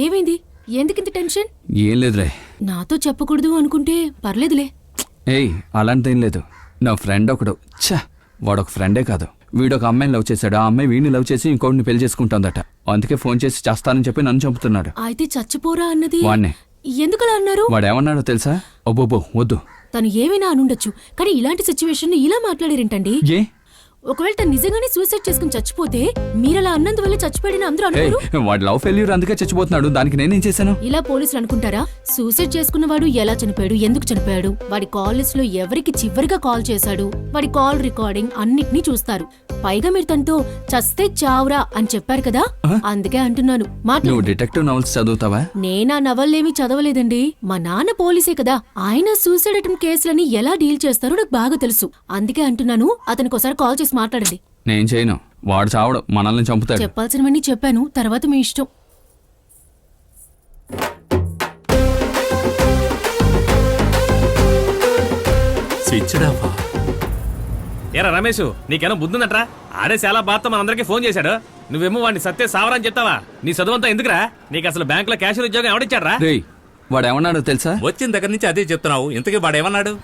ఏమైంది? ఎందుకింత టెన్షన్? ఏం లేదులే. నాతో చెప్పకూడదు అనుకుంటే పర్లేదులే. ఏయ్ అలాంటిదేం లేదు. నా ఫ్రెండ్ ఒకడు వాడొక ఫ్రెండే కాదు, వీడొక అమ్మాయిని లవ్ చేశాడు. ఆ అమ్మాయి వీడిని లవ్ చేసి ఇంకోటిని పెళ్లి చేసుకుంటుందట. అందుకే ఫోన్ చేసి చేస్తానని చెప్పి నన్ను చంపుతున్నాడు. అయితే చచ్చిపోరా అన్నది వాణ్ణే. ఎందుకలా అన్నారు? వాడేమన్నాడో తెలుసా? అబ్బోబో వద్దు. తను ఏమైనా అనుండొచ్చు, కానీ ఇలాంటి సిచ్యువేషన్ ఇలా మాట్లాడారేంటండి? ఏ ఒకవేళ తను నిజంగానే సూసైడ్ చేసుకుని చచ్చిపోతే మీరలా అన్నందువల్ల చచ్చిపోయాడని అందరూ అనుకోరు? వాడు లవ్ ఫెయిల్యూర్ అందుకే చచ్చిపోతున్నాడు. దానికి నేనేం చేశాను? ఇలా పోలీసులు అనుకుంటారా? సూసైడ్ చేసుకున్నవాడు ఎలా చనిపోయాడు, ఎందుకు చనిపోయాడు, వాడి కాల్ లిస్ట్ లో ఎవరికి చివరిగా కాల్ చేశాడు, వాడి కాల్ రికార్డింగ్ అన్నిటినీ చూస్తారు. పైగా మీరు తనతో చస్తే చావురా అని చెప్పారు కదా, అందుకే అంటున్నాను. నువ్వు డిటెక్టివ్ నవల్స్ చదువుతావా? నేనా నవల్లేమీ చదవలేదండి. మా నాన్న పోలీసే కదా, ఆయన సూసైడ్ అటెంప్ట్ కేసులని ఎలా డీల్ చేస్తారో నాకు బాగా తెలుసు. అందుకే అంటున్నాను, అతనికి ఒకసారి కాల్ చేసి మాట్లాడండి. నేను చేయను. వాడు చావడు, మనల్ని చంపుతాడు. చెప్పాల్సినవన్నీ చెప్పాను, తర్వాత మీ ఇష్టం. ఏరా రమేష్, నీకేమో బుద్ధుందట్రా? ఆడే చాలా బాధతో మనందరికీ ఫోన్ చేశాడు. నువ్వేమో వాడిని సత్తే సావరని చెప్తావా? నీ చదువంతా ఎందుకురా? నీకు అసలు బ్యాంకులో క్యాషియర్ ఉద్యోగం ఎవడిచ్చాడ్రా? వాడేమన్నాడో తెలుసా? వచ్చిన దగ్గర నుంచి అదే చెప్తున్నావు. ఇంతకీ వాడేమన్నాడు?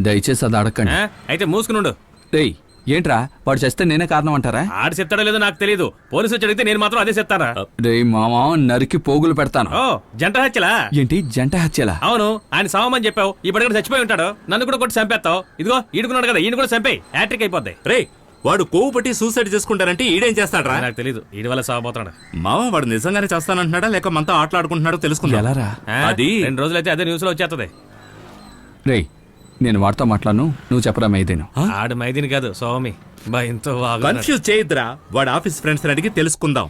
దయచేసి అది అడగండి. అయితే మూసుకునుండు. రేయ్ ఏంట్రా, వాడు చేస్తే నేనే కారణం అంటారా? ఆడు చెప్తాడో లేదో నాకు తెలియదు. పోలీసు వచ్చి అడిగితే నేను మాత్రం అదే చెప్తారా? రేయ్ మామా, నరికి పోగులు పెడతాను. ఓ జంట హత్యలా? ఏంటి జంట హత్యలా? అవును, ఆయన సావమని చెప్పావు. ఇప్పుడు చచ్చిపోయి ఉంటాడు. నన్ను కూడా కొట్టి చంపేస్తావు. ఇదిగో ఈడుకున్నాడు కదా, ఈయన కూడా చంపేయి. హ్యాట్రిక్ అయిపోద్ది. రే వాడు కొవ్వు పట్టి సూసైడ్ చేసుకుంటారంటే ఈడేం చేస్తాడ్రా? నాకు తెలియదు. ఈడి వల్ల సావబోతున్నాడు. మామ వాడు నిజంగానే చేస్తానంటున్నాడా లేక మనతో ఆటలాడుకుంటున్నాడో తెలుసుకుందా? ఎలారా? అది 2 రోజులైతే అదే న్యూస్ లో వచ్చేస్తుంది. రేయ్ నేను వాడితో మాట్లాడను, నువ్వు చెప్పరా మైదీను. ఆడు మైదీని కాదు, స్వామి. భయంతో కన్ఫ్యూజ్ చేయొద్దురా. వాడు ఆఫీస్ ఫ్రెండ్స్ అడిగి తెలుసుకుందాం.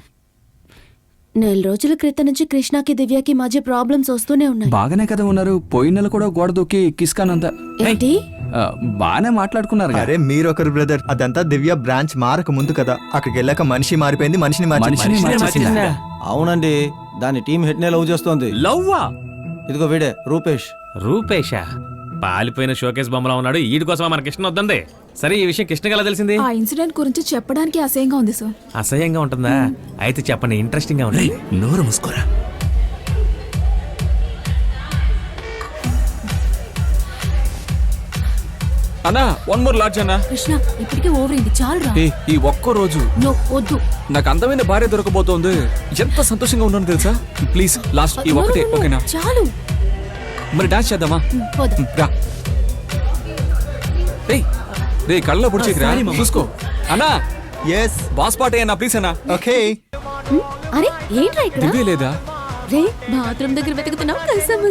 4 రోజుల క్రితం నుంచి కృష్ణకి దివ్యకి మధ్య ప్రాబ్లమ్స్ వస్తూనే ఉన్నాయి. బాగానే కదా ఉన్నారు. పోయిన నెల కూడా గోడ దూకి కిస్కానంత ఏంటి? బాగానే మాట్లాడుకున్నారు. అరే మీరొకరు బ్రదర్, అదంతా దివ్య బ్రాంచ్ మారక ముందు కదా. అక్కడికి వెళ్ళాక మనిషి మారిపోయింది, మనిషిని మార్చేసిందా? అవునండి, దాని టీం హెడ్ నే లవ్ చేస్తోంది. లవ్వా? ఇదిగో వీడే రూపేష్. రూపేషా? పాలిపోయిన షోకేస్ బొమ్మలా ఉన్నాడు. ఈడి కోసం మన కృష్ణ వద్దండి. సరే, ఈ విషయం కృష్ణకి ఎలా తెలిసింది? ఆ ఇన్సిడెంట్ గురించి చెప్పడానికి అసహ్యంగా ఉంది సార్. అసహ్యంగా ఉంటుందా? అయితే చెప్పండి, ఇంట్రెస్టింగ్ గా ఉంది. నోరు మూసుకోరా. అన్నా వన్ మోర్ లాడ్జ్ అన్నా. కృష్ణ ఇప్పటికే ఓవర్ అయింది, చాలురా. ఈ ఒక్క రోజు నో వద్దు. నాకు అందమైన భార్య దొరకబోతోంది. ఎంత సంతోషంగా ఉన్నాను తెలుసా? ప్లీజ్ లాస్ట్ ఈ ఒకటే, ఓకేనా? చాలు. మరి డాన్స్ చేద్దామా? రా. రే కళ్ళలో పొడిచేకిరా, చూసుకో. అన్నా yes బాస్ పాటే అన్నా, ప్లీజ్ అన్నా. ఓకే. అరే ఏంట్రా ఇక్కడ? దివ్య లేదా? రే బాత్రూమ్ దగ్గర వెతుకుతున్నావు, కలిసాము.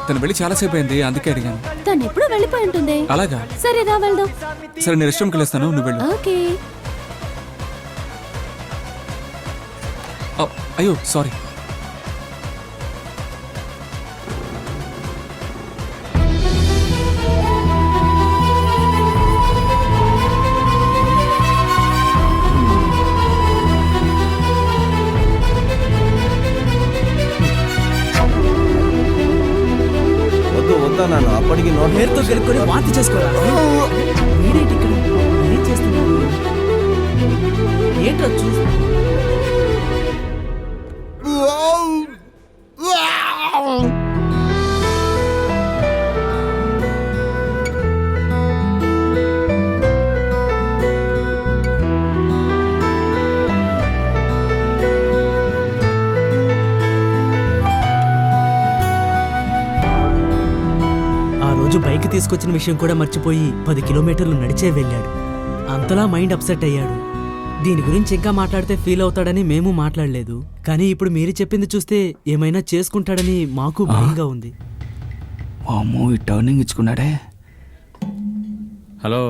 తను వెళ్ళి చాలా సేపు అయింది, అందుకే అడిగాను. తను ఎప్పుడో వెళ్ళిపోయి ఉంటుంది. అలాగా? సరే రా వెళ్దాం. సరే నేను రెస్ట్ రూమ్కి వెళ్ళేస్తాను, నువ్వు వెళ్ళు. ఓకే. అయ్యో సారీ. వద్దన్నాను, అప్పటికి పేరుతో గెలుకొని వాంతి చేసుకోరా. వీడేంటి ఇక్కడ? ఏం చేస్తున్నాడు? ఏంట్రా చూ. బైక్ తీసుకొచ్చిన విషయం కూడా మర్చిపోయి 10 కిలోమీటర్లు నడిచే వెళ్ళాడు. అంతలా మైండ్ అప్సెట్ అయ్యాడు. దీని గురించి ఇంకా మాట్లాడితే ఫీల్ అవుతాడని మేము మాట్లాడలేదు, కానీ ఇప్పుడు మీరు చెప్పింది చూస్తే ఏమైనా చేసుకుంటాడని మాకు భయంగా ఉంది. అమ్మో, ఈ టర్నింగ్ ఇచ్చుకున్నాడే. హలో,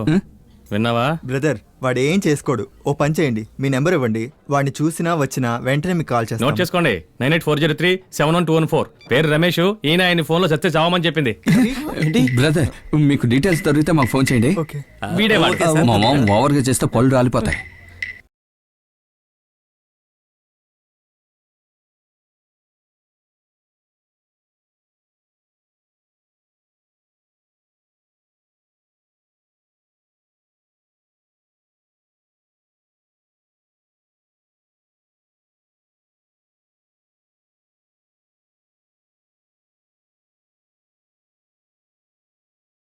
విన్నావా? బ్రదర్ వాడు ఏం చేసుకోడు. ఓ పని చేయండి, మీ నెంబర్ ఇవ్వండి. వాడిని చూసినా వచ్చినా వెంటనే మీకు కాల్ చేస్తాను. నోట్ చేసుకోండి, 9840371214. పేరు రమేష్. ఈయన ఆయన ఫోన్ లో సత్తే చావమని చెప్పింది. బ్రదర్ మీకు డీటెయిల్స్ దొరికితే మాకు ఫోన్ చేయండి. ఓకే. వీడే వాడు. మా మామ ఓవర్గా చేస్తే పళ్ళు రాలిపోతాయి.